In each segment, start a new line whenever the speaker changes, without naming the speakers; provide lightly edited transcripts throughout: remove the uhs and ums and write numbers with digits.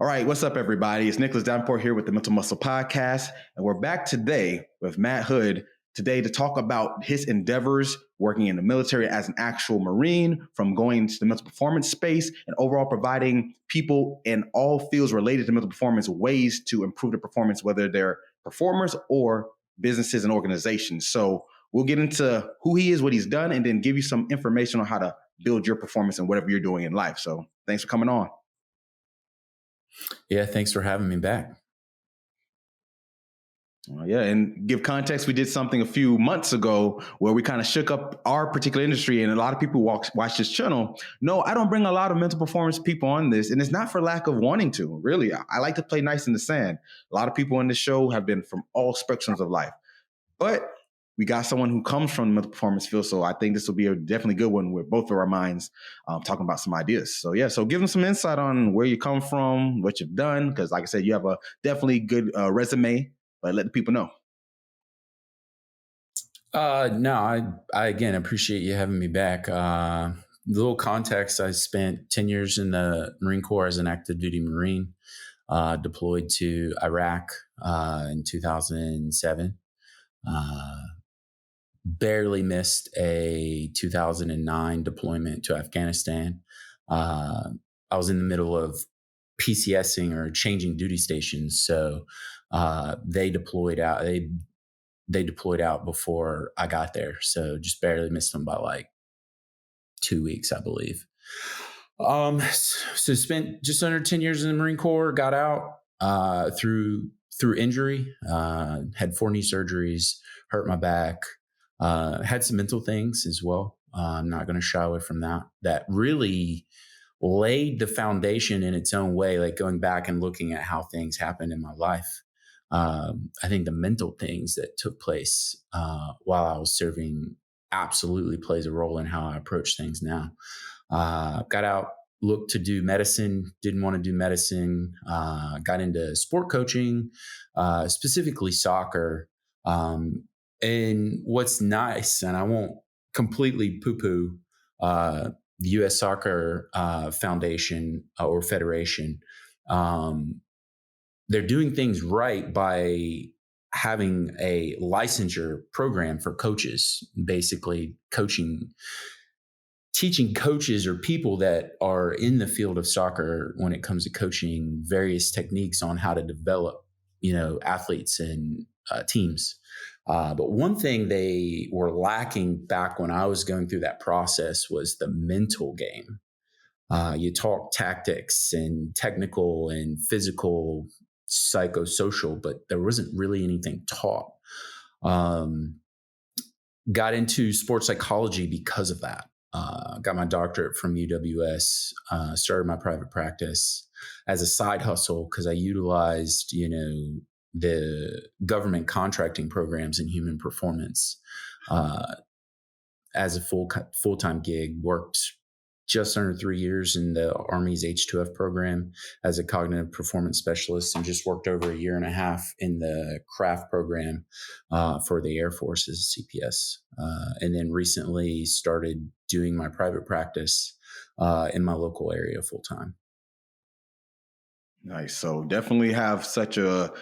All right, what's up, everybody? It's Nicholas Davenport here with the Mental Muscle Podcast, and we're back today with Matt Hood today to talk about his endeavors working in the military as an actual Marine, from going to the mental performance space and overall providing people in all fields related to mental performance ways to improve their performance, whether they're performers or businesses and organizations. So we'll get into who he is, what he's done, and then give you some information on how to build your performance and whatever you're doing in life. So thanks for coming on.
Yeah, thanks for having me back.
Yeah, and give context, we did something a few months ago where we kind of shook up our particular industry, and a lot of people watch this channel. No, I don't bring a lot of mental performance people on this, and it's not for lack of wanting to. Really, I like to play nice in the sand. A lot of people in this show have been from all spectrums of life, but we got someone who comes from the mental performance field, so I think this will be a definitely good one with both of our minds talking about some ideas. So yeah, so give them some insight on where you come from, what you've done, because like I said, you have a definitely good resume, but let the people know.
No, I again appreciate you having me back. A little context: I spent 10 years in the Marine Corps as an active duty Marine, deployed to Iraq in 2007. Barely missed a 2009 deployment to Afghanistan. I was in the middle of PCSing or changing duty stations, so they deployed out. They deployed out before I got there, so just barely missed them by like 2 weeks, I believe. So spent just under 10 years in the Marine Corps. Got out through injury. Had 4 knee surgeries. Hurt my back. Had some mental things as well. I'm not going to shy away from that. That really laid the foundation in its own way, like going back and looking at how things happened in my life. I think the mental things that took place while I was serving absolutely plays a role in how I approach things now. Got out, looked to do medicine, didn't want to do medicine, got into sport coaching, specifically soccer. And what's nice, and I won't completely poo-poo the U.S. Soccer Foundation or Federation, they're doing things right by having a licensure program for coaches, basically teaching coaches or people that are in the field of soccer when it comes to coaching various techniques on how to develop, athletes and teams. But one thing they were lacking back when I was going through that process was the mental game. You talk tactics and technical and physical, psychosocial, but there wasn't really anything taught. Got into sports psychology because of that. Got my doctorate from UWS, started my private practice as a side hustle because I utilized, the government contracting programs in human performance as a full-time gig. Worked just under 3 years in the Army's H2F program as a cognitive performance specialist, and just worked over 1.5 years in the craft program for the Air Force as a CPS. And then recently started doing my private practice in my local area full-time.
Nice. So definitely have such a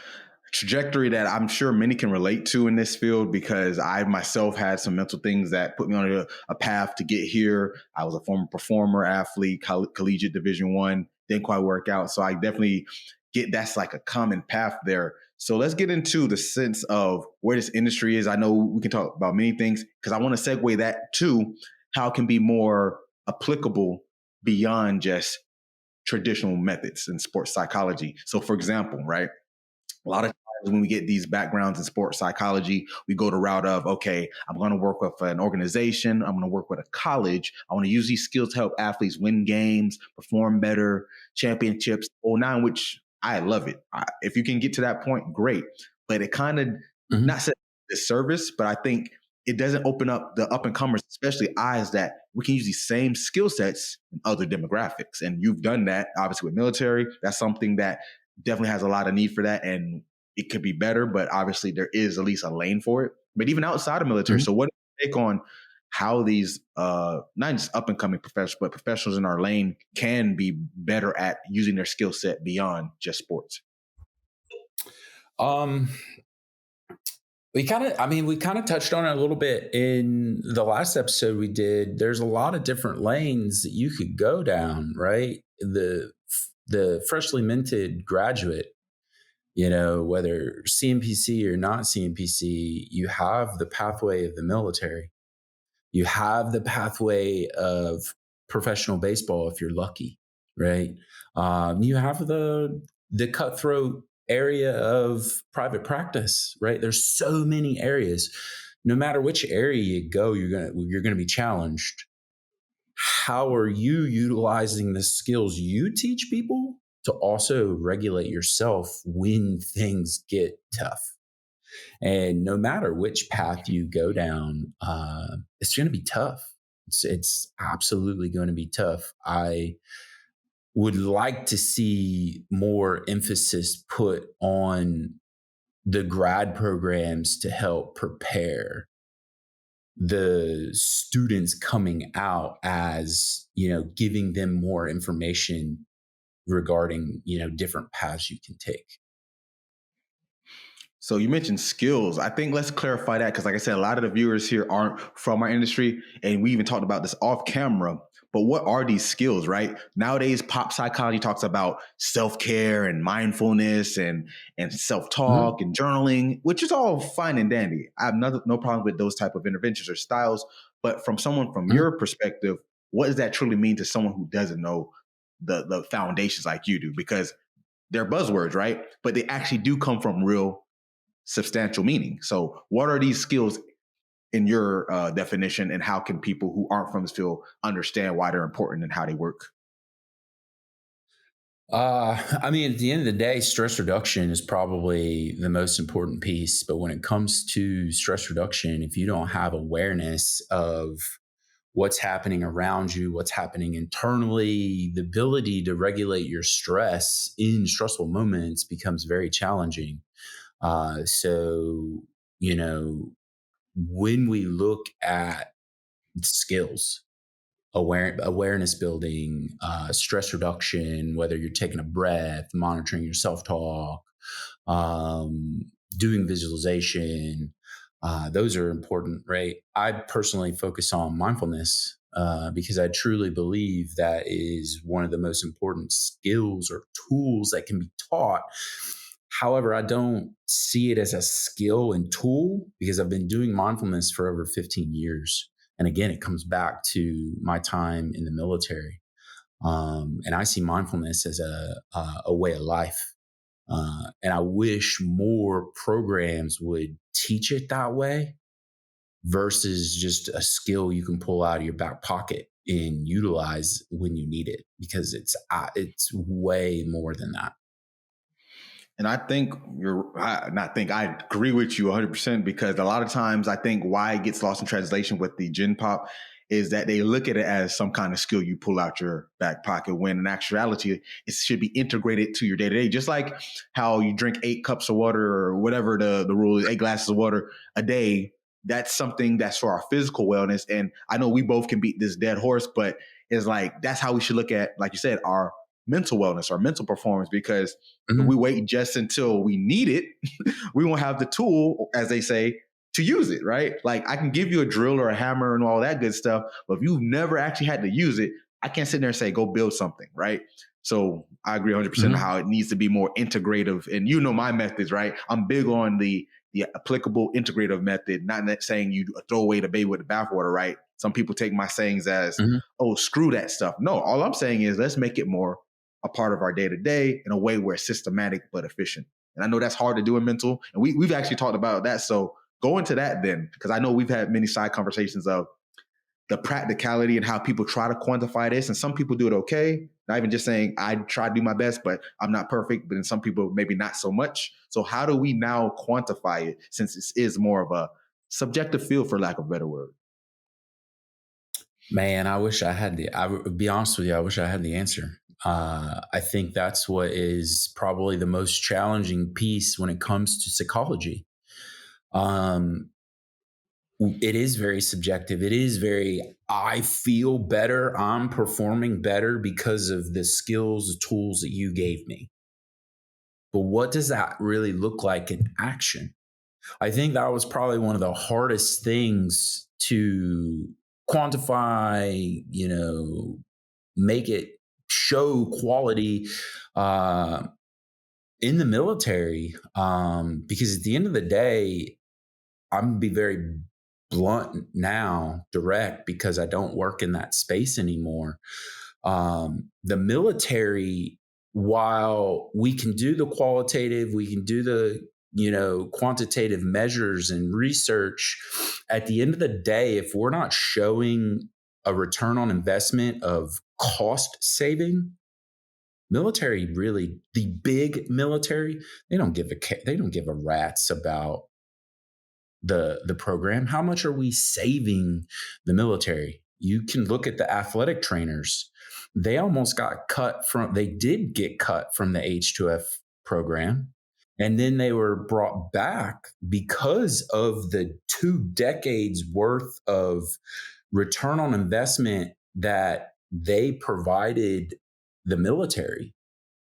trajectory that I'm sure many can relate to in this field, because I myself had some mental things that put me on a path to get here. I was a former performer, athlete, collegiate Division I, didn't quite work out. So I definitely get that's like a common path there. So let's get into the sense of where this industry is. I know we can talk about many things because I want to segue that to how it can be more applicable beyond just traditional methods in sports psychology. So for example, right? A lot of times when we get these backgrounds in sports psychology, we go the route of, okay, I'm going to work with an organization. I'm going to work with a college. I want to use these skills to help athletes win games, perform better, championships, all nine, which I love it. If you can get to that point, great. But it kind of, not saying disservice, but I think it doesn't open up the up and comers, especially eyes, that we can use these same skill sets in other demographics. And you've done that, obviously, with military. That's something that definitely has a lot of need for that, and it could be better, but obviously there is at least a lane for it. But even outside of military, so what do you take on how these not just up and coming professionals, but professionals in our lane can be better at using their skill set beyond just sports?
Um, we kind of touched on it a little bit in the last episode we did. There's a lot of different lanes that you could go down, right? The freshly minted graduate, whether CMPC or not CMPC, you have the pathway of the military. You have the pathway of professional baseball if you're lucky, right? You have the cutthroat area of private practice, right? There's so many areas. No matter which area you go, you're gonna be challenged. How are you utilizing the skills you teach people to also regulate yourself when things get tough? And no matter which path you go down, it's going to be tough. It's absolutely going to be tough. I would like to see more emphasis put on the grad programs to help prepare the students coming out, as giving them more information regarding different paths you can take.
So you mentioned skills. I think let's clarify that, because like I said, a lot of the viewers here aren't from our industry, and we even talked about this off camera. But what are these skills, right? Nowadays, pop psychology talks about self-care and mindfulness and self-talk and journaling, which is all fine and dandy. I have no problem with those type of interventions or styles. But from someone from your perspective, what does that truly mean to someone who doesn't know the foundations like you do? Because they're buzzwords, right? But they actually do come from real substantial meaning. So what are these skills in your definition, and how can people who aren't from this field understand why they're important and how they work?
At the end of the day, stress reduction is probably the most important piece. But when it comes to stress reduction, if you don't have awareness of what's happening around you, what's happening internally, the ability to regulate your stress in stressful moments becomes very challenging. So, when we look at skills, awareness building, stress reduction, whether you're taking a breath, monitoring your self-talk, doing visualization, those are important, right? I personally focus on mindfulness because I truly believe that is one of the most important skills or tools that can be taught. However, I don't see it as a skill and tool because I've been doing mindfulness for over 15 years. And again, it comes back to my time in the military. And I see mindfulness as a way of life. And I wish more programs would teach it that way versus just a skill you can pull out of your back pocket and utilize when you need it, because it's way more than that.
And I think I agree with you 100%, because a lot of times I think why it gets lost in translation with the Gen Pop is that they look at it as some kind of skill you pull out your back pocket, when in actuality, it should be integrated to your day to day. Just like how you drink 8 cups of water or whatever the rule is, 8 glasses of water a day. That's something that's for our physical wellness. And I know we both can beat this dead horse, but it's like, that's how we should look at, like you said, our mental wellness, our mental performance, because if we wait just until we need it, we won't have the tool, as they say, to use it, right? Like I can give you a drill or a hammer and all that good stuff, but if you've never actually had to use it, I can't sit there and say, go build something, right? So I agree 100% how it needs to be more integrative. And my methods, right? I'm big on the applicable integrative method, not saying you throw away the baby with the bathwater, right? Some people take my sayings as, oh, screw that stuff. No, all I'm saying is let's make it more a part of our day-to-day in a way where it's systematic but efficient. And I know that's hard to do in mental. And we've actually talked about that. So go into that then, because I know we've had many side conversations of the practicality and how people try to quantify this. And some people do it okay. Not even just saying, I try to do my best, but I'm not perfect. But then some people, maybe not so much. So how do we now quantify it, since this is more of a subjective field, for lack of a better word?
Man, I wish I had I would be honest with you, I wish I had the answer. I think that's what is probably the most challenging piece when it comes to psychology. it is very subjective. It is very, I feel better. I'm performing better because of the skills, the tools that you gave me. But what does that really look like in action? I think that was probably one of the hardest things to quantify, make it show quality in the military. Because at the end of the day, I'm going to be very blunt now, direct, because I don't work in that space anymore. The military, while we can do the qualitative, we can do the quantitative measures and research, at the end of the day, if we're not showing a return on investment of cost saving, military, really, the big military, they don't give a rat's about the program. How much are we saving the military? You can look at the athletic trainers. They did get cut from the H2F program. And then they were brought back because of the 2 decades worth of return on investment that they provided the military.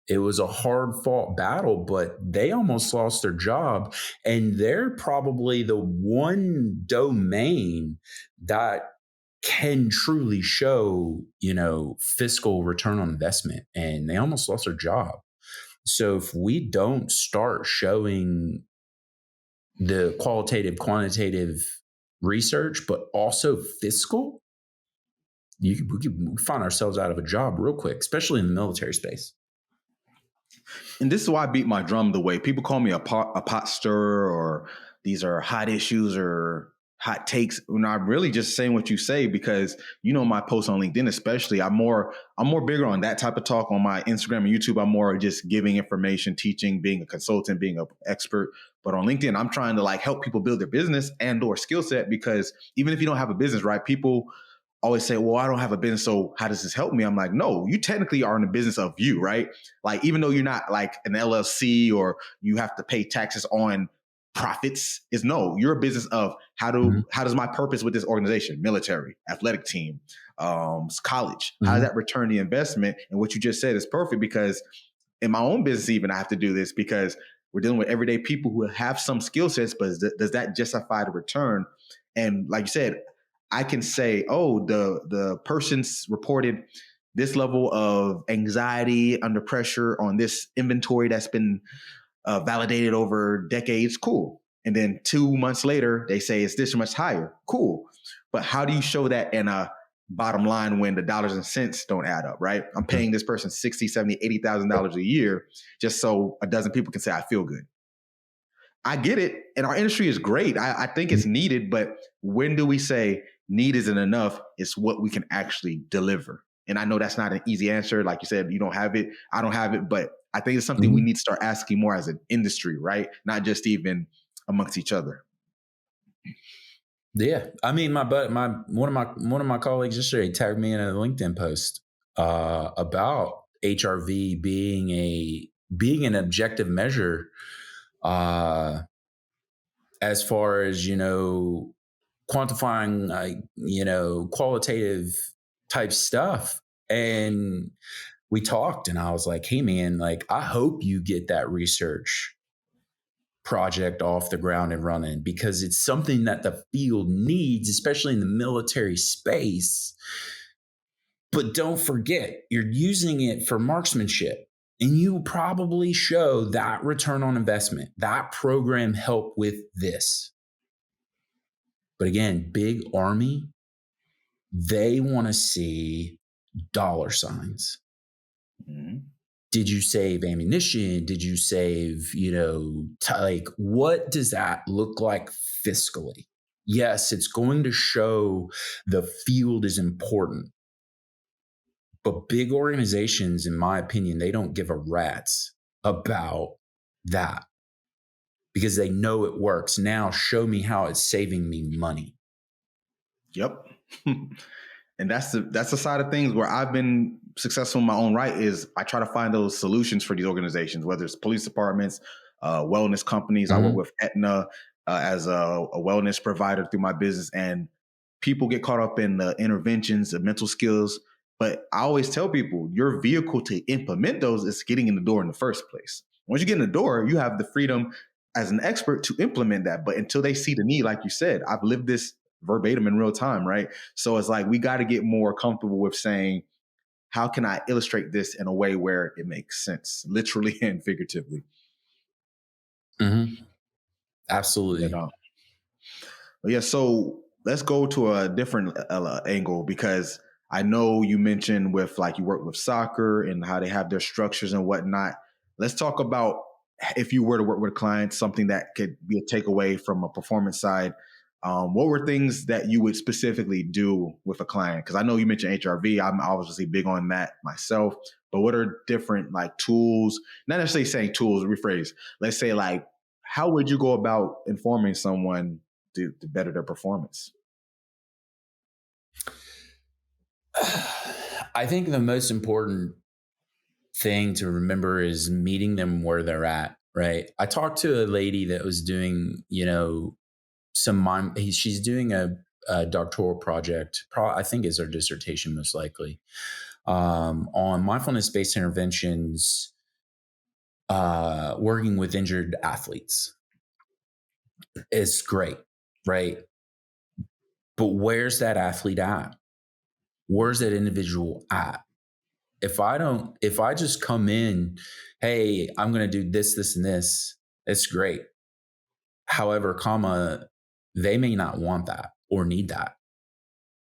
It was a hard fought battle, but they almost lost their job. And they're probably the one domain that can truly show, fiscal return on investment. And they almost lost their job. So if we don't start showing the qualitative, quantitative research, but also fiscal, we could find ourselves out of a job real quick, especially in the military space.
And this is why I beat my drum the way people call me a pot stirrer, or these are hot issues or hot takes. When I'm really just saying what you say, because my posts on LinkedIn, especially, I'm more bigger on that type of talk. On my Instagram and YouTube, I'm more just giving information, teaching, being a consultant, being an expert. But on LinkedIn, I'm trying to help people build their business and or skill set, because even if you don't have a business, right, people always say, well, I don't have a business, so how does this help me? I'm like, no, you technically are in the business of you, right? Even though you're not like an LLC or you have to pay taxes on profits, you're a business of how does my purpose with this organization, military, athletic team, college, how does that return the investment? And what you just said is perfect, because in my own business, even I have to do this, because we're dealing with everyday people who have some skill sets, but does that justify the return? And like you said, I can say, oh, the person's reported this level of anxiety under pressure on this inventory that's been validated over decades. Cool. And then 2 months later, they say it's this much higher. Cool. But how do you show that in a bottom line when the dollars and cents don't add up, right? I'm paying this person $60,000, $70,000, $80,000 a year just so a dozen people can say I feel good. I get it. And our industry is great. I think it's needed. But when do we say need isn't enough? It's what we can actually deliver. And I know that's not an easy answer. Like you said, you don't have it. I don't have it. But I think it's something we need to start asking more as an industry, right? Not just even amongst each other.
Yeah. I mean, one of my colleagues yesterday tagged me in a LinkedIn post about HRV being an objective measure as far as, quantifying, qualitative type stuff. And we talked and I was like, hey man, I hope you get that research project off the ground and running, because it's something that the field needs, especially in the military space. But don't forget, you're using it for marksmanship. And you probably show that return on investment. That program helped with this. But again, big Army, they want to see dollar signs. Mm-hmm. Did you save ammunition? Did you save, what does that look like fiscally? Yes, it's going to show the field is important. But big organizations, in my opinion, they don't give a rat's about that, because they know it works. Now show me how it's saving me money.
Yep. And that's the side of things where I've been successful in my own right, is I try to find those solutions for these organizations, whether it's police departments, wellness companies. I work with Aetna. as a wellness provider through my business, and people get caught up in the interventions, the mental skills. But I always tell people your vehicle to implement those is getting in the door in the first place. Once you get in the door, you have the freedom as an expert to implement that. But until they see the need, like you said, I've lived this verbatim in real time, right? So it's like we got to get more comfortable with saying, how can I illustrate this in a way where it makes sense, literally and figuratively?
Mm-hmm. Absolutely.
You know? Yeah, so let's go to a different angle, because I know you mentioned with like you work with soccer and how they have their structures and whatnot. Let's talk about if you were to work with clients, something that could be a takeaway from a performance side. What were things that you would specifically do with a client? Because I know you mentioned HRV. I'm obviously big on that myself. But what are different like tools? Not necessarily saying tools, rephrase. Let's say like, how would you go about informing someone to better their performance?
I think the most important thing to remember is meeting them where they're at, right? I talked to a lady that was doing, she's doing a doctoral project, I think is her dissertation most likely, on mindfulness-based interventions, working with injured athletes. It's great, right? But where's that athlete at? Where's that individual at? If I just come in, hey, I'm going to do this, this, and this, it's great. However, they may not want that or need that.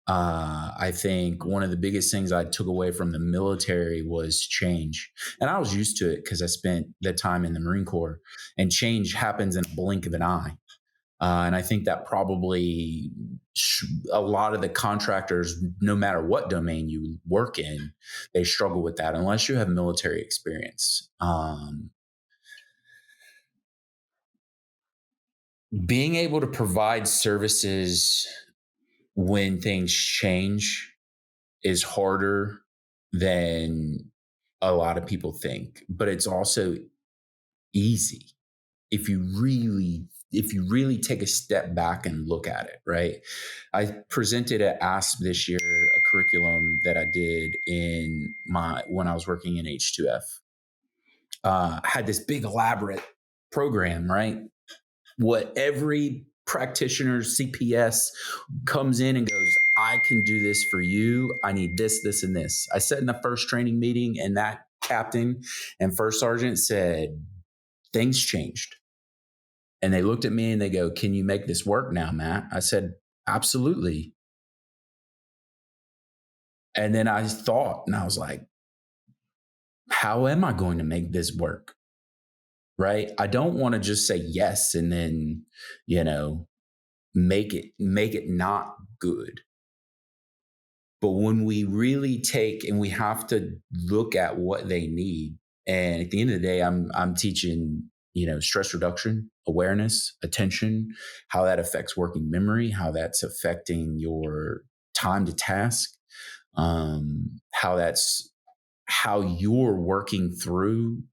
I think one of the biggest things I took away from the military was change. And I was used to it because I spent the time in the Marine Corps, and change happens in a blink of an eye. And I think that probably a lot of the contractors, no matter what domain you work in, they struggle with that unless you have military experience. Being able to provide services when things change is harder than a lot of people think, but it's also easy if you really take a step back and look at it, right? I presented at ASP this year a curriculum that I did when I was working in H2F. Had this big elaborate program, right? What every practitioner, CPS comes in and goes, I can do this for you. I need this, this, and this. I said in the first training meeting, and that captain and first sergeant said, things changed. And they looked at me and they go, can you make this work now, Matt? I said, absolutely. And then I thought, and I was like, how am I going to make this work? Right? I don't want to just say yes and then, make it not good. But when we really take and we have to look at what they need, and at the end of the day, I'm teaching, stress reduction, awareness, attention, how that affects working memory, how that's affecting your time to task, how you're working through,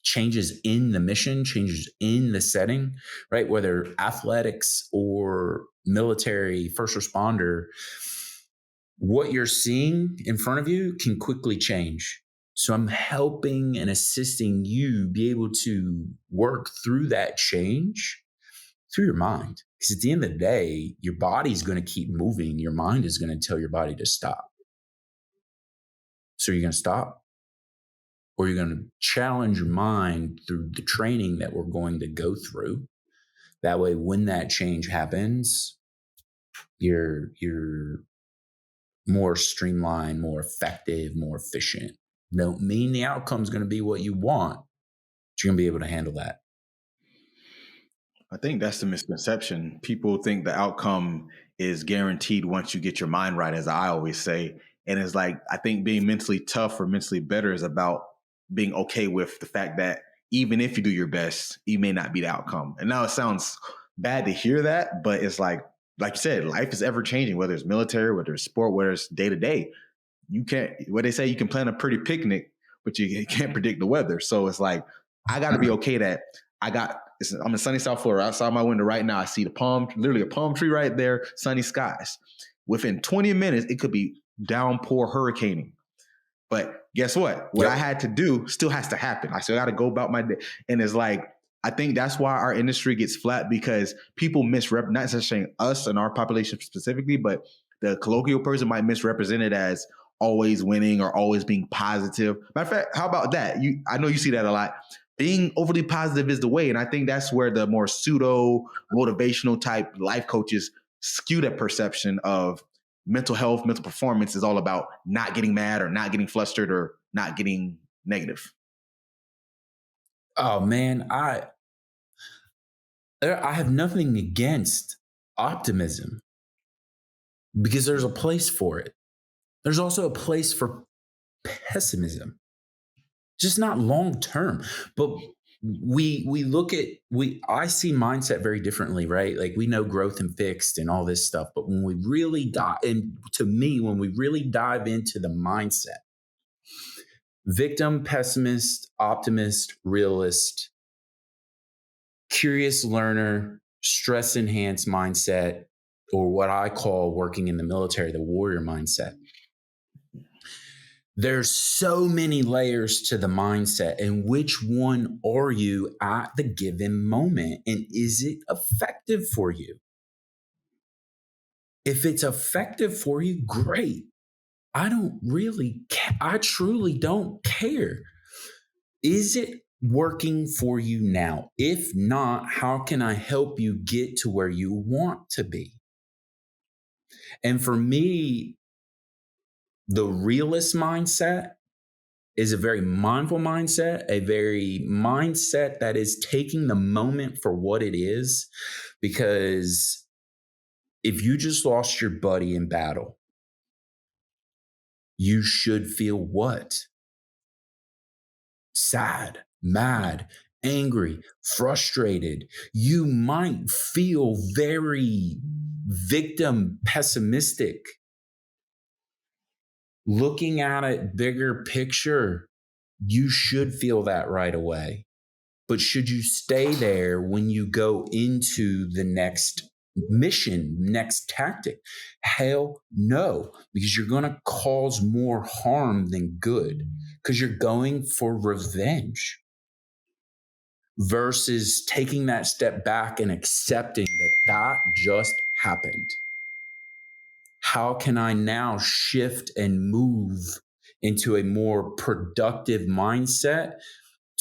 changes in the mission, changes in the setting, right? Whether athletics or military, first responder, what you're seeing in front of you can quickly change. So I'm helping and assisting you be able to work through that change through your mind. Because at the end of the day, your body's going to keep moving. Your mind is going to tell your body to stop. So you're going to stop, or you're going to challenge your mind through the training that we're going to go through. That way, when that change happens, you're more streamlined, more effective, more efficient. Don't mean the outcome is going to be what you want, but you're going to be able to handle that.
I think that's the misconception. People think the outcome is guaranteed once you get your mind right, as I always say. And it's like, I think being mentally tough or mentally better is about being okay with the fact that even if you do your best, you may not be the outcome. And now it sounds bad to hear that, but it's like you said, life is ever changing, whether it's military, whether it's sport, whether it's day to day. You can't, what they say, you can plan a pretty picnic, but you can't predict the weather. So it's like, I got to be okay that I'm in sunny South Florida. Outside my window right now, I see literally a palm tree right there, sunny skies. Within 20 minutes, it could be downpour hurricaning. But guess what? What I had to do still has to happen. I still got to go about my day. And it's like, I think that's why our industry gets flat, because people not necessarily us and our population specifically, but the colloquial person might misrepresent it as always winning or always being positive. Matter of fact, how about that? I know you see that a lot. Being overly positive is the way. And I think that's where the more pseudo motivational type life coaches skew that perception of mental health, mental performance is all about not getting mad or not getting flustered or not getting negative.
Oh man, I have nothing against optimism, because there's a place for it. There's also a place for pessimism, just not long term. But I see mindset very differently, right? Like, we know growth and fixed and all this stuff, but when we really dive into the mindset, victim, pessimist, optimist, realist, curious learner, stress enhanced mindset, or what I call, working in the military, the warrior mindset. There's so many layers to the mindset, and which one are you at the given moment? And is it effective for you? If it's effective for you, great. I don't really care. I truly don't care. Is it working for you now? If not, how can I help you get to where you want to be? And for me, the realist mindset is a very mindful mindset, a very mindset that is taking the moment for what it is. Because if you just lost your buddy in battle, you should feel what? Sad, mad, angry, frustrated. You might feel very victim pessimistic. Looking at it bigger picture, you should feel that right away. But should you stay there when you go into the next mission, next tactic? Hell no, because you're going to cause more harm than good, because you're going for revenge versus taking that step back and accepting that just happened. How can I now shift and move into a more productive mindset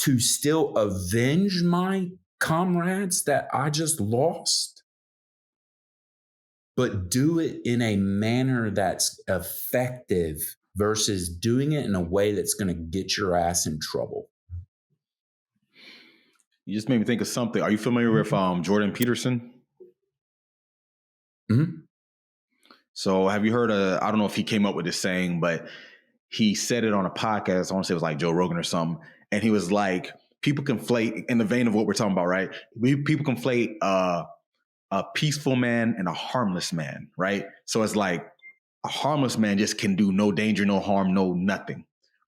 to still avenge my comrades that I just lost, but do it in a manner that's effective versus doing it in a way that's going to get your ass in trouble?
You just made me think of something. Are you familiar with Jordan Peterson?
Mm-hmm.
So have you heard I don't know if he came up with this saying, but he said it on a podcast. I want to say it was like Joe Rogan or something. And he was like, people conflate, in the vein of what we're talking about, right? People conflate a peaceful man and a harmless man, right? So it's like a harmless man just can do no danger, no harm, no nothing.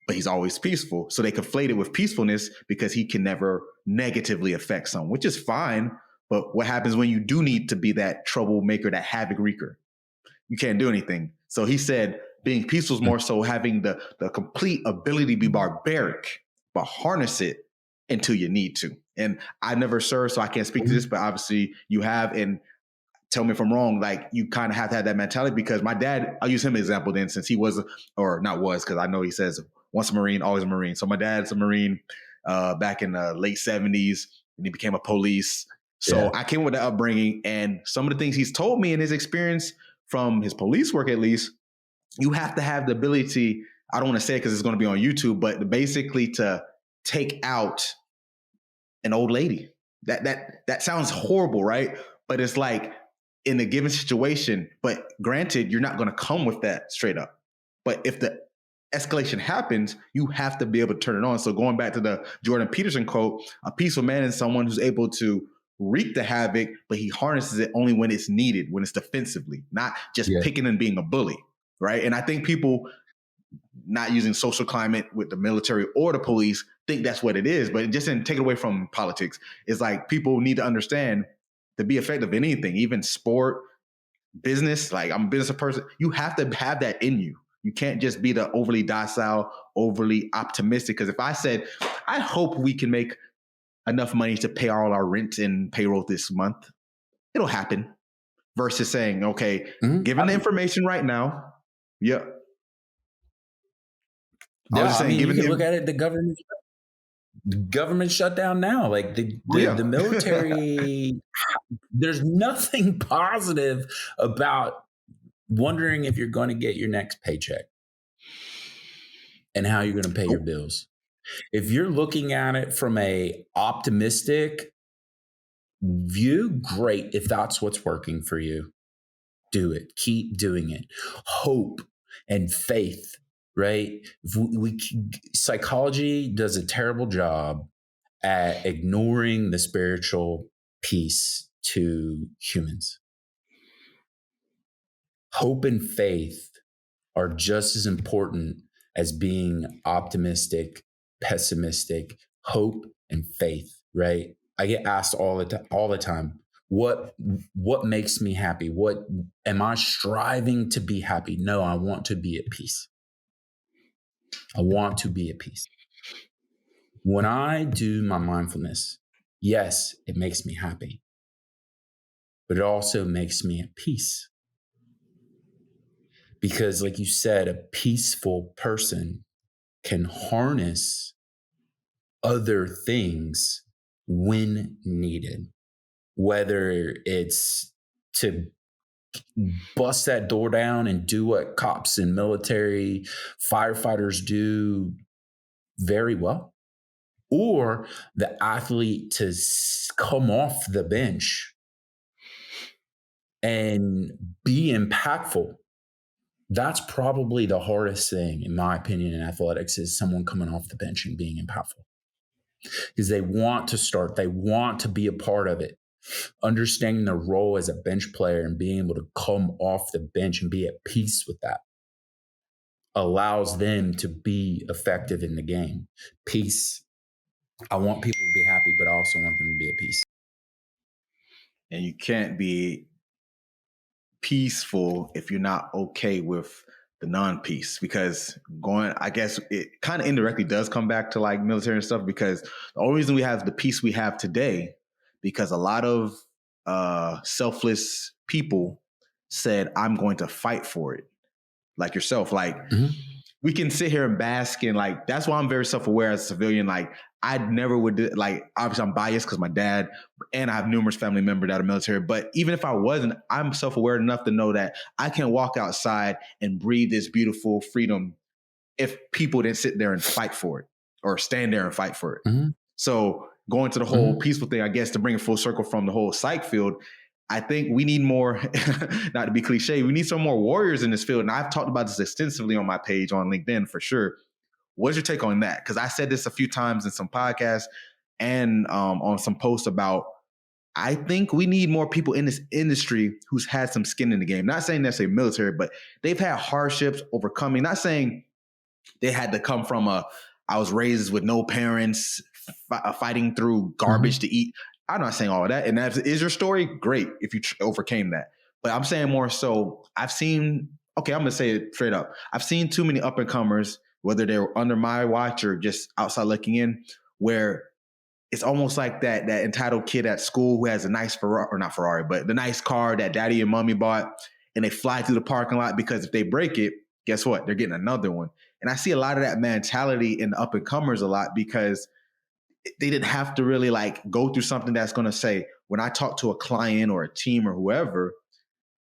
But he's always peaceful. So they conflate it with peacefulness because he can never negatively affect someone, which is fine. But what happens when you do need to be that troublemaker, that havoc wreaker? You can't do anything. So he said being peaceful is more so having the complete ability to be barbaric, but harness it until you need to. And I never served, so I can't speak to this, but obviously you have. And tell me if I'm wrong, like, you kind of have to have that mentality, because my dad, I'll use him as an example then, since he was, or not was, because I know he says once a Marine, always a Marine. So my dad's a Marine back in the late 70s, and he became a police. So I came with that upbringing, and some of the things he's told me in his experience from his police work, at least, you have to have the ability, I don't want to say it because it's going to be on YouTube, but basically to take out an old lady. That sounds horrible, right? But it's like, in a given situation, but granted, you're not going to come with that straight up. But if the escalation happens, you have to be able to turn it on. So going back to the Jordan Peterson quote, a peaceful man is someone who's able to wreak the havoc, but he harnesses it only when it's needed, when it's defensively, not just picking and being a bully, right? And I think people not using social climate with the military or the police think that's what it is, but just didn't take it away from politics. It's like people need to understand to be effective in anything, even sport, business. Like I'm a business person. You have to have that in you. You can't just be the overly docile, overly optimistic. Because if I said, I hope we can make enough money to pay all our rent and payroll this month, it'll happen. Versus saying, okay, given the information right now, yep.
Yeah, I mean, you can look at it. The government shut down now. Like the military, there's nothing positive about wondering if you're going to get your next paycheck and how you're going to pay your bills. If you're looking at it from a optimistic view, great. If that's what's working for you, do it. Keep doing it. Hope and faith, right? Psychology does a terrible job at ignoring the spiritual piece to humans. Hope and faith are just as important as being optimistic, pessimistic. Hope and faith, right? I get asked all the time, what makes me happy? What am I striving to be happy? No, I want to be at peace. I want to be at peace. When I do my mindfulness, yes, it makes me happy, but it also makes me at peace. Because like you said, a peaceful person can harness other things when needed, whether it's to bust that door down and do what cops and military firefighters do very well, or the athlete to come off the bench and be impactful. That's probably the hardest thing, in my opinion, in athletics, is someone coming off the bench and being impactful. Because they want to start, they want to be a part of it. Understanding their role as a bench player and being able to come off the bench and be at peace with that allows them to be effective in the game. Peace. I want people to be happy, but I also want them to be at peace.
And you can't be peaceful if you're not okay with the non-peace, because I guess it kind of indirectly does come back to like military and stuff, because the only reason we have the peace we have today, because a lot of selfless people said, I'm going to fight for it. Like yourself, like we can sit here and bask in, like, that's why I'm very self-aware as a civilian. Like I never would do, like, obviously I'm biased because my dad and I have numerous family members that are military, but even if I wasn't, I'm self-aware enough to know that I can walk outside and breathe this beautiful freedom if people didn't sit there and fight for it or stand there and fight for it. So going to the whole peaceful thing, I guess, to bring it full circle from the whole psych field, I think we need more, not to be cliche, we need some more warriors in this field. And I've talked about this extensively on my page on LinkedIn for sure. What's your take on that? Because I said this a few times in some podcasts and on some posts about, I think we need more people in this industry who's had some skin in the game. Not saying necessarily military, but they've had hardships overcoming. Not saying they had to come from I was raised with no parents, fighting through garbage to eat. I'm not saying all of that. And that is your story. Great if you overcame that. But I'm saying more so, I'm going to say it straight up. I've seen too many up and comers, whether they're under my watch or just outside looking in, where it's almost like that entitled kid at school who has a nice Ferrari, or not Ferrari, but the nice car that daddy and mommy bought, and they fly through the parking lot because if they break it, guess what? They're getting another one. And I see a lot of that mentality in the up and comers a lot, because they didn't have to really like go through something that's going to say, when I talk to a client or a team or whoever,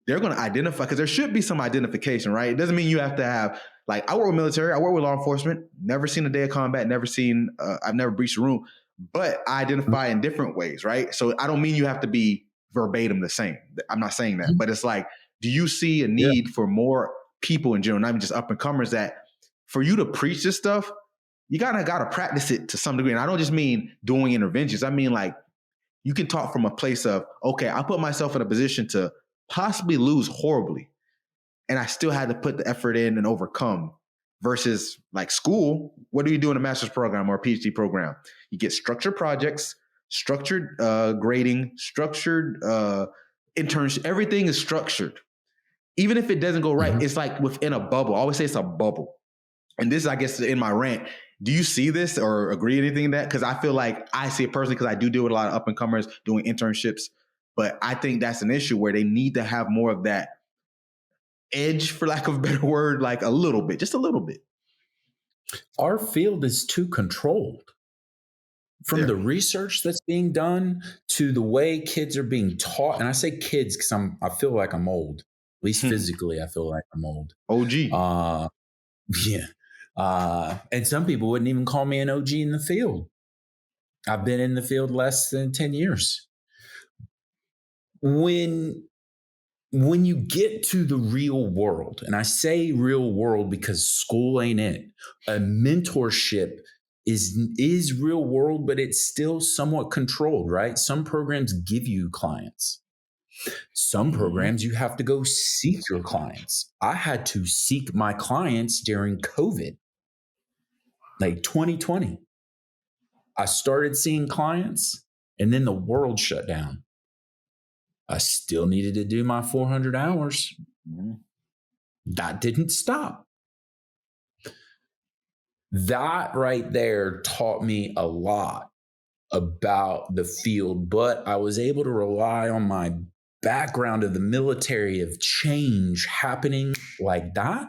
they're going to identify, because there should be some identification, right? It doesn't mean you have to have, like, I work with military, I work with law enforcement, never seen a day of combat, I've never breached a room, but I identify in different ways, right? So I don't mean you have to be verbatim the same. I'm not saying that, but it's like, do you see a need for more people in general, not even just up and comers, that for you to preach this stuff, you gotta practice it to some degree. And I don't just mean doing interventions. I mean, like, you can talk from a place of, okay, I put myself in a position to possibly lose horribly, and I still had to put the effort in and overcome. versus like school. What do you do in a master's program or a PhD program? You get structured projects, structured grading, structured internships. Everything is structured. Even if it doesn't go right, it's like within a bubble. I always say it's a bubble. And this, I guess, in my rant, do you see this or agree anything in that? Because I feel like I see it personally because I do deal with a lot of up and comers doing internships. But I think that's an issue where they need to have more of that edge, for lack of a better word, like a little bit, just a little bit.
Our field is too controlled. From the research that's being done to the way kids are being taught. And I say kids because I feel like I'm old. At least physically, I feel like I'm old.
OG.
Yeah. And some people wouldn't even call me an OG in the field. I've been in the field less than 10 years. When you get to the real world, and I say real world because school ain't it, a mentorship is real world, but it's still somewhat controlled, right? Some programs give you clients. Some programs you have to go seek your clients. I had to seek my clients during COVID, like 2020. I started seeing clients and then the world shut down. I still needed to do my 400 hours. That didn't stop. That right there taught me a lot about the field, but I was able to rely on my background of the military of change happening like that.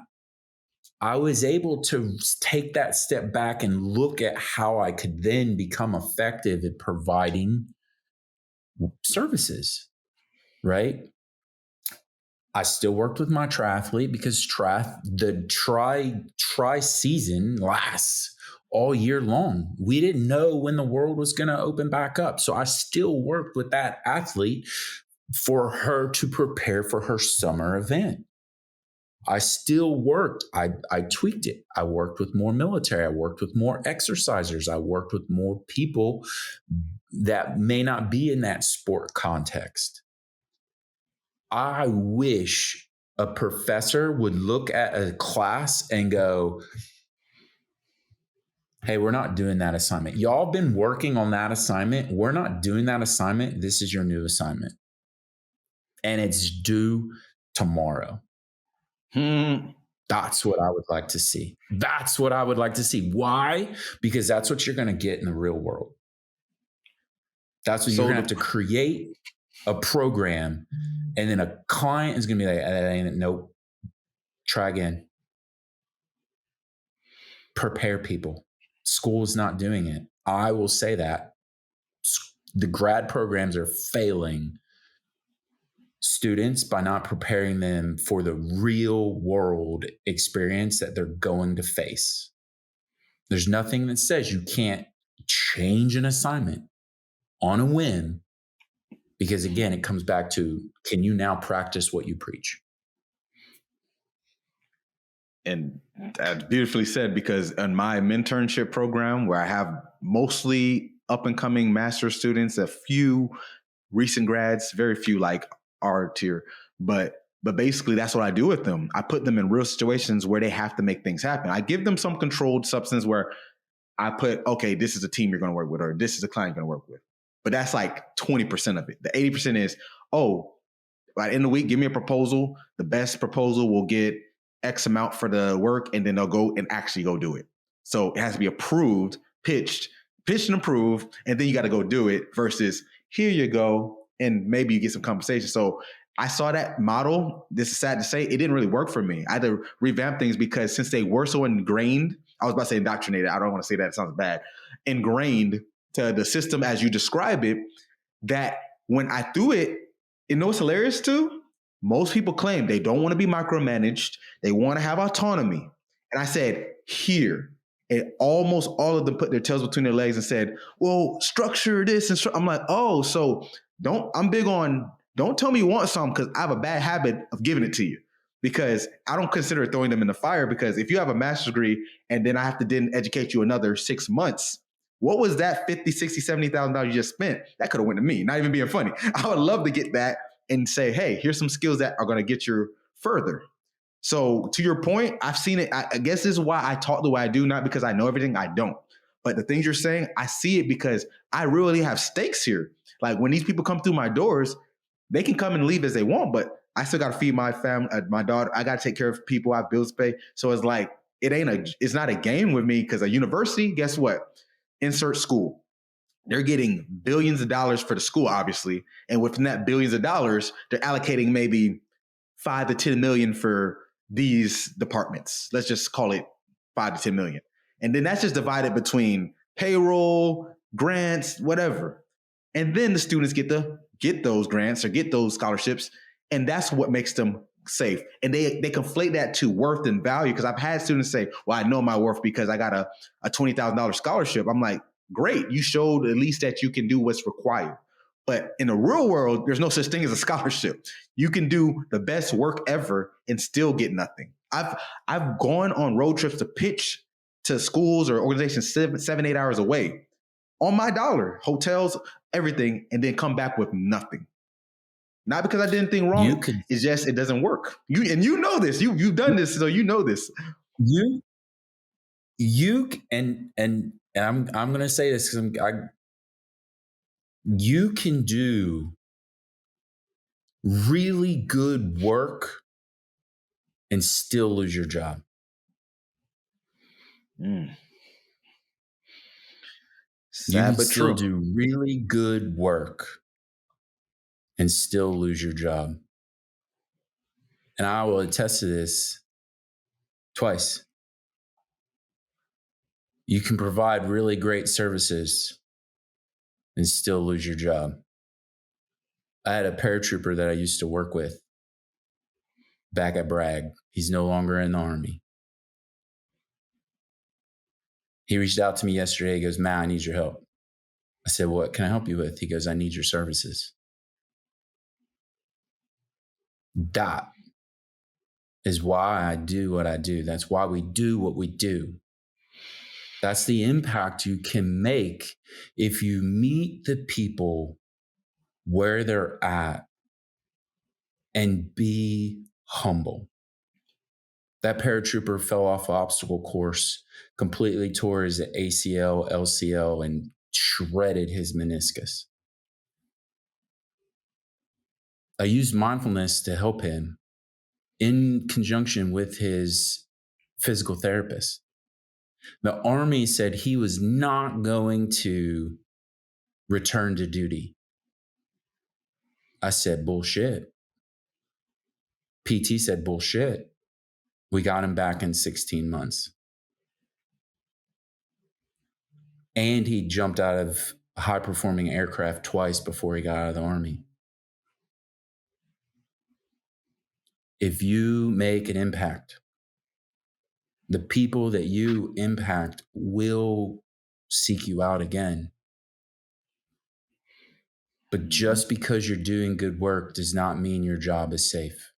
I was able to take that step back and look at how I could then become effective at providing services, right? I still worked with my triathlete because the tri season lasts all year long. We didn't know when the world was going to open back up. So I still worked with that athlete for her to prepare for her summer event. I still worked. I tweaked it. I worked with more military. I worked with more exercisers. I worked with more people that may not be in that sport context. I wish a professor would look at a class and go, hey, we're not doing that assignment. Y'all been working on that assignment. We're not doing that assignment. This is your new assignment. And it's due tomorrow. That's what I would like to see. That's what I would like to see. Why? Because that's what you're going to get in the real world. That's what you're going to have to create a program. And then a client is going to be like, nope, try again. Prepare people. School is not doing it. I will say that. The grad programs are failing students by not preparing them for the real world experience that they're going to face. There's nothing that says you can't change an assignment on a whim. Because again, it comes back to, can you now practice what you preach?
And that's beautifully said, because in my mentorship program, where I have mostly up and coming master's students, a few recent grads, very few like our tier, but basically that's what I do with them. I put them in real situations where they have to make things happen. I give them some controlled substance where I put, okay, this is a team you're going to work with, or this is a client you're going to work with. But that's like 20% of it. The 80% is, by the end of the week, give me a proposal. The best proposal will get X amount for the work, and then they'll go and actually go do it. So it has to be approved, pitched and approved, and then you got to go do it versus here you go, and maybe you get some compensation. So I saw that model. This is sad to say, it didn't really work for me. I had to revamp things because since they were so ingrained, I was about to say indoctrinated. I don't want to say that. It sounds bad. Ingrained to the system as you describe it, that when I threw it, you know what's hilarious too? Most people claim they don't want to be micromanaged. They want to have autonomy. And I said, here. And almost all of them put their tails between their legs and said, well, structure this. And I'm like, oh, so I'm big on, don't tell me you want something because I have a bad habit of giving it to you. Because I don't consider throwing them in the fire, because if you have a master's degree and then I have to then educate you another 6 months, what was that $50,000, $60,000, $70,000 you just spent? That could have went to me, not even being funny. I would love to get that and say, hey, here's some skills that are going to get you further. So to your point, I've seen it. I guess this is why I talk the way I do, not because I know everything. I don't. But the things you're saying, I see it because I really have stakes here. Like when these people come through my doors, they can come and leave as they want, but I still got to feed my family, my daughter. I got to take care of people. I have bills to pay. So it's like, it's not a game with me because a university, guess what? Insert school. They're getting billions of dollars for the school, obviously. And within that billions of dollars, they're allocating maybe 5 to 10 million for these departments. Let's just call it 5 to 10 million. And then that's just divided between payroll, grants, whatever. And then the students get those grants or get those scholarships. And that's what makes them safe. And they conflate that to worth and value. Because I've had students say, well, I know my worth because I got a $20,000 scholarship. I'm like, great. You showed at least that you can do what's required. But in the real world, there's no such thing as a scholarship. You can do the best work ever and still get nothing. I've gone on road trips to pitch to schools or organizations 7-8 hours away on my dollar, hotels, everything, and then come back with nothing. Not because I did anything wrong. It's just it doesn't work. You know this. You've done this, so you know this.
And I'm going to say this because you can do really good work and still lose your job.
Sad, but true.
You can still do really good work and still lose your job. And I will attest to this twice. You can provide really great services and still lose your job. I had a paratrooper that I used to work with back at Bragg. He's no longer in the Army. He reached out to me yesterday. He goes, Matt, I need your help. I said, what can I help you with? He goes, I need your services. That is why I do what I do. That's why we do what we do. That's the impact you can make if you meet the people where they're at and be humble. That paratrooper fell off an obstacle course, completely tore his ACL, LCL, and shredded his meniscus. I used mindfulness to help him in conjunction with his physical therapist. The Army said he was not going to return to duty. I said, bullshit. PT said, bullshit. We got him back in 16 months. And he jumped out of a high-performing aircraft twice before he got out of the Army. If you make an impact, the people that you impact will seek you out again. But just because you're doing good work does not mean your job is safe.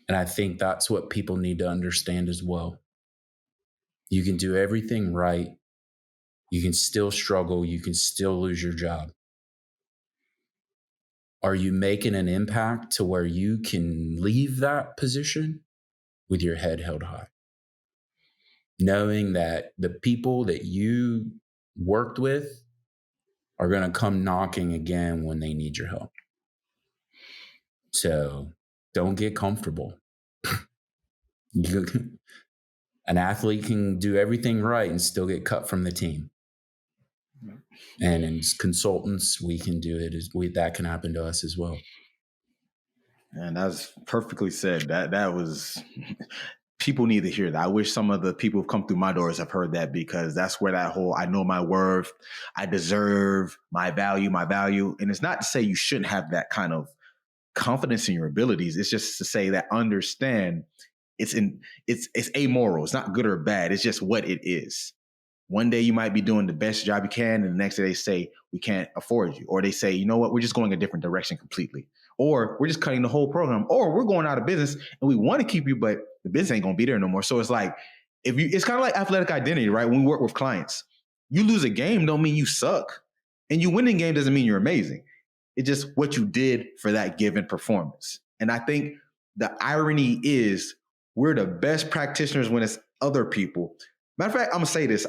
And I think that's what people need to understand as well. You can do everything right. You can still struggle. You can still lose your job. Are you making an impact to where you can leave that position with your head held high? Knowing that the people that you worked with are going to come knocking again when they need your help. So don't get comfortable. An athlete can do everything right and still get cut from the team. And as consultants, we can do it. That can happen to us as well.
And that's perfectly said. That was, people need to hear that. I wish some of the people who've come through my doors have heard that, because that's where that whole, I know my worth, I deserve my value. And it's not to say you shouldn't have that kind of confidence in your abilities. It's just to say that understand it's amoral. It's not good or bad. It's just what it is. One day you might be doing the best job you can, and the next day they say, we can't afford you. Or they say, you know what, we're just going a different direction completely. Or we're just cutting the whole program. Or we're going out of business and we want to keep you, but the business ain't going to be there no more. So it's like, it's kind of like athletic identity, right? When we work with clients, you lose a game don't mean you suck. And you win a game doesn't mean you're amazing. It's just what you did for that given performance. And I think the irony is we're the best practitioners when it's other people. Matter of fact, I'm gonna say this.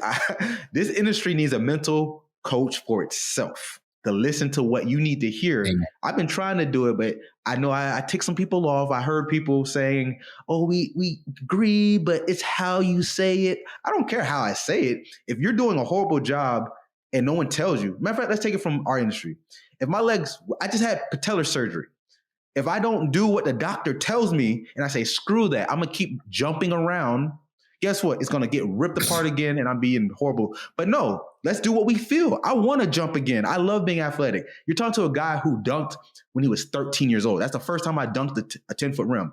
This industry needs a mental coach for itself to listen to what you need to hear.
Amen.
I've been trying to do it, but I know I tick some people off. I heard people saying, oh, we agree, but it's how you say it. I don't care how I say it. If you're doing a horrible job and no one tells you, matter of fact, let's take it from our industry. If my legs, I just had patellar surgery. If I don't do what the doctor tells me and I say, screw that, I'm going to keep jumping around, guess what? It's going to get ripped apart again and I'm being horrible. But no, let's do what we feel. I want to jump again. I love being athletic. You're talking to a guy who dunked when he was 13 years old. That's the first time I dunked a 10-foot rim.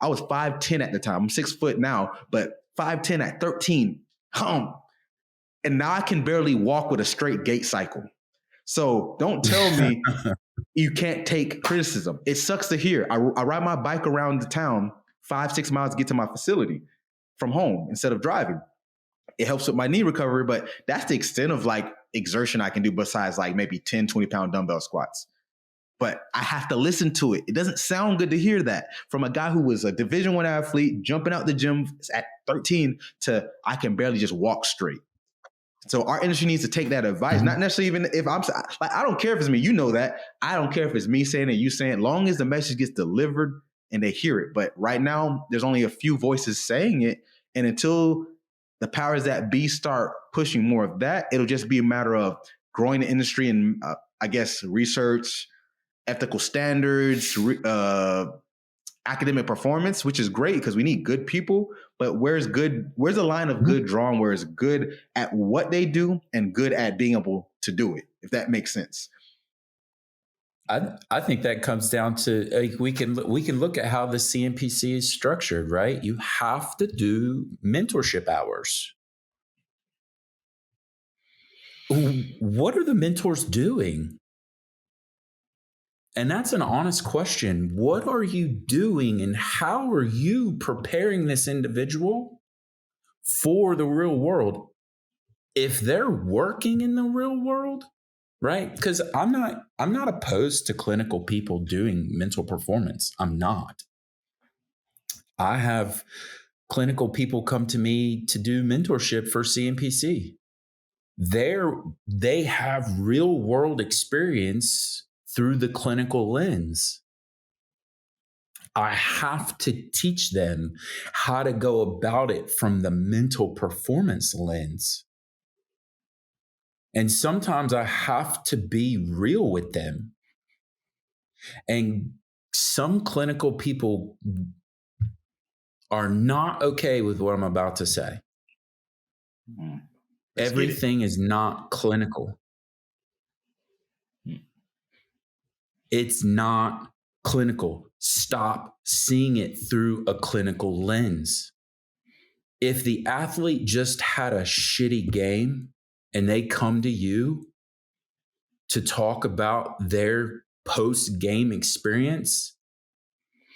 I was 5'10" at the time. I'm 6 foot now, but 5'10" at 13. And now I can barely walk with a straight gait cycle. So don't tell me you can't take criticism. It sucks to hear. I ride my bike around the town 5-6 miles to get to my facility from home instead of driving. It helps with my knee recovery, but that's the extent of like exertion I can do besides like maybe 10, 20-pound dumbbell squats. But I have to listen to it. It doesn't sound good to hear that from a guy who was a Division I athlete jumping out the gym at 13 to I can barely just walk straight. So our industry needs to take that advice, not necessarily even if I'm like, I don't care if it's me, you know that. I don't care if it's me saying it, you saying it, long as the message gets delivered and they hear it. But right now, there's only a few voices saying it. And until the powers that be start pushing more of that, it'll just be a matter of growing the industry and I guess research, ethical standards, academic performance, which is great because we need good people, but where's the line of good drawn where it's good at what they do and good at being able to do it, if that makes sense?
I think that comes down to like, we can look at how the CNPC is structured, right? You have to do mentorship hours. What are the mentors doing? And that's an honest question. What are you doing and how are you preparing this individual for the real world? If they're working in the real world, right? Because I'm not opposed to clinical people doing mental performance. I'm not. I have clinical people come to me to do mentorship for CNPC. They have real world experience through the clinical lens. I have to teach them how to go about it from the mental performance lens. And sometimes I have to be real with them. And some clinical people are not okay with what I'm about to say. Everything is not clinical. It's not clinical. Stop seeing it through a clinical lens. If the athlete just had a shitty game and they come to you to talk about their post-game experience,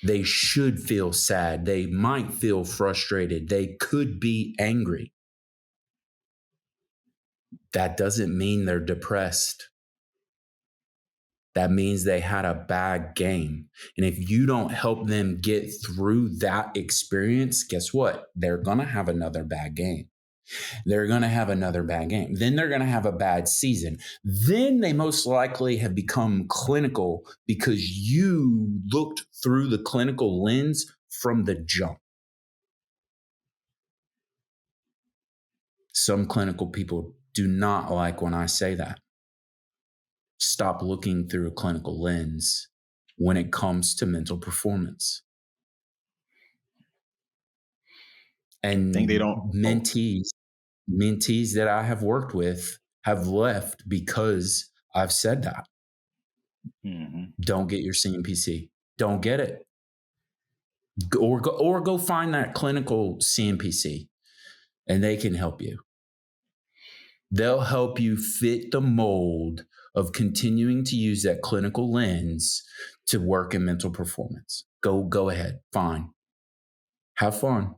they should feel sad. They might feel frustrated. They could be angry. That doesn't mean they're depressed. That means they had a bad game. And if you don't help them get through that experience, guess what? They're going to have another bad game. They're going to have another bad game. Then they're going to have a bad season. Then they most likely have become clinical because you looked through the clinical lens from the jump. Some clinical people do not like when I say that. Stop looking through a clinical lens when it comes to mental performance. And
think they don't.
mentees that I have worked with have left because I've said that. Mm-hmm. Don't get your CNPC. Don't get it. Or go find that clinical CNPC and they can help you. They'll help you fit the mold of continuing to use that clinical lens to work in mental performance. Go ahead. Fine. Have fun.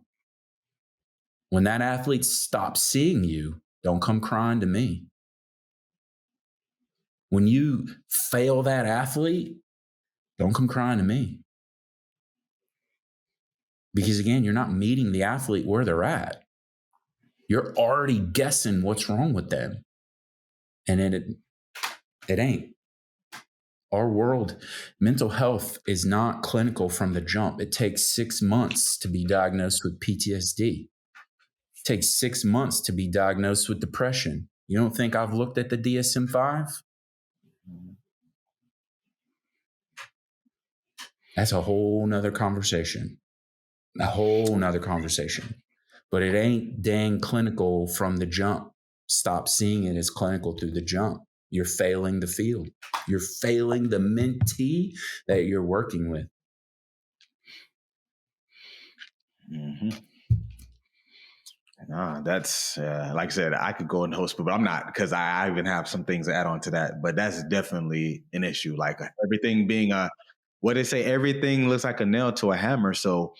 When that athlete stops seeing you, don't come crying to me. When you fail that athlete, don't come crying to me. Because again, you're not meeting the athlete where they're at. You're already guessing what's wrong with them. And it ain't. Our world, mental health is not clinical from the jump. It takes 6 months to be diagnosed with PTSD. It takes 6 months to be diagnosed with depression. You don't think I've looked at the DSM-5? That's a whole nother conversation. But it ain't dang clinical from the jump. Stop seeing it as clinical through the jump. You're failing the field. You're failing the mentee that you're working with.
Mm-hmm. That's like I said, I could go and host, but I'm not, because I even have some things to add on to that. But that's definitely an issue. Like everything being what they say, everything looks like a nail to a hammer. So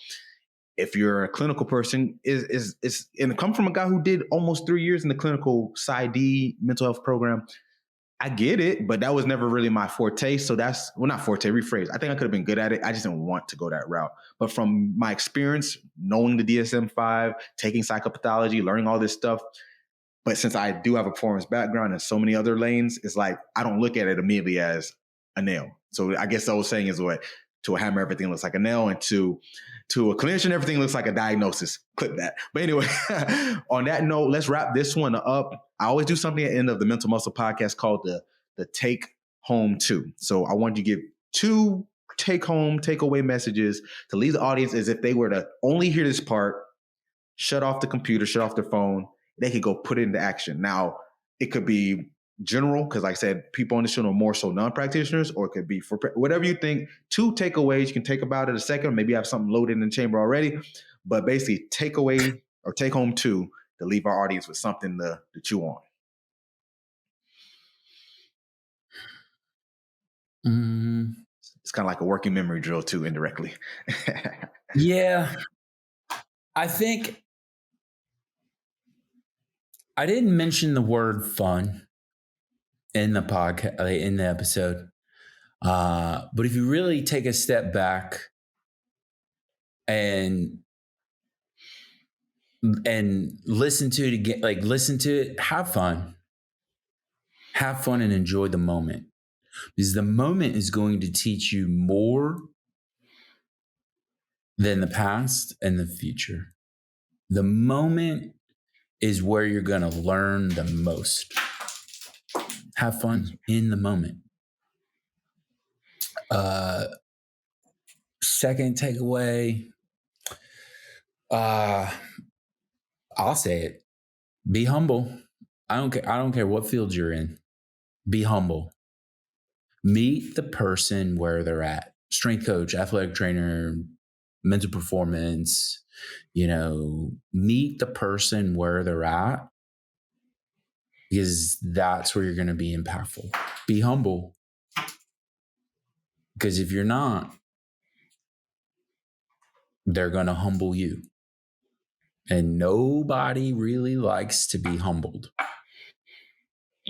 if you're a clinical person, is and it come from a guy who did almost 3 years in the clinical PsyD mental health program. I get it, but that was never really my forte. So that's, well, not forte, rephrase. I think I could have been good at it. I just didn't want to go that route. But from my experience, knowing the DSM-5, taking psychopathology, learning all this stuff, but since I do have a performance background in so many other lanes, it's like I don't look at it immediately as a nail. So I guess the old saying is what, to a hammer, everything looks like a nail, and to a clinician, everything looks like a diagnosis. Clip that. But anyway, on that note, let's wrap this one up. I always do something at the end of the Mental Muscle podcast called the Take Home 2. So I want you to give 2 takeaway messages to leave the audience as if they were to only hear this part, shut off the computer, shut off their phone. They could go put it into action. Now, it could be general, because like I said, people on the show are more so non-practitioners, or it could be for whatever you think. 2 takeaways you can take about it a second. Maybe you have something loaded in the chamber already, but basically takeaway or take home 2 to leave our audience with something to chew on. It's kind of like a working memory drill too, indirectly.
Yeah. I think I didn't mention the word fun in the podcast, in the episode. But if you really take a step back and listen to it again, like listen to it, have fun and enjoy the moment, because the moment is going to teach you more than the past and the future. The moment is where you're going to learn the most. Have fun in the moment. Second takeaway, I'll say it. Be humble. I don't care what field you're in. Be humble. Meet the person where they're at. Strength coach, athletic trainer, mental performance, meet the person where they're at, because that's where you're going to be impactful. Be humble. Because if you're not, they're going to humble you. And nobody really likes to be humbled.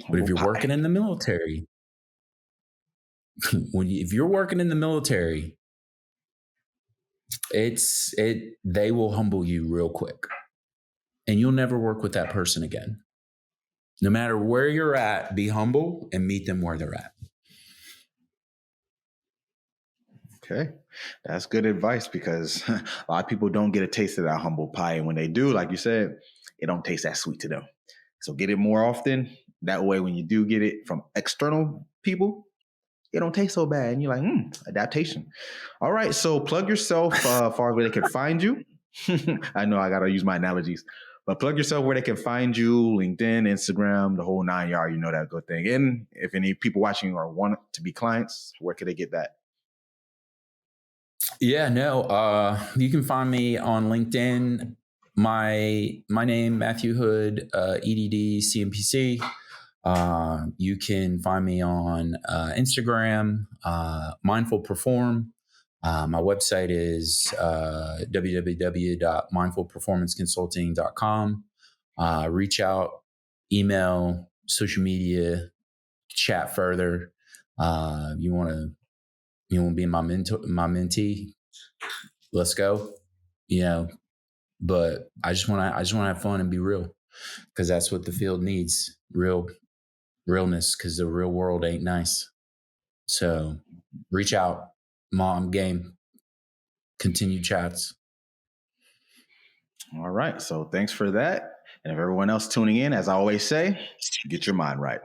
But if you're working in the military, if you're working in the military, they will humble you real quick. And you'll never work with that person again. No matter where you're at, be humble and meet them where they're at.
Okay. That's good advice, because a lot of people don't get a taste of that humble pie. And when they do, like you said, it don't taste that sweet to them. So get it more often. That way, when you do get it from external people, it don't taste so bad. And you're like, adaptation. All right. So plug yourself as far as where they can find you. I know I got to use my analogies, but plug yourself where they can find you: LinkedIn, Instagram, the whole 9 yard, that good thing. And if any people watching or want to be clients, where could they get that?
Yeah, no, you can find me on LinkedIn. My name, Matthew Hood, EDD, CMPC. You can find me on Instagram, Mindful Perform. My website is www.mindfulperformanceconsulting.com. Reach out, email, social media, chat further. You want to be my mentee? Let's go. you know, but I just want to have fun and be real, because that's what the field needs. Realness, because the real world ain't nice. So reach out, mom, game, continue chats.
All right. So thanks for that. And if everyone else tuning in, as I always say, get your mind right.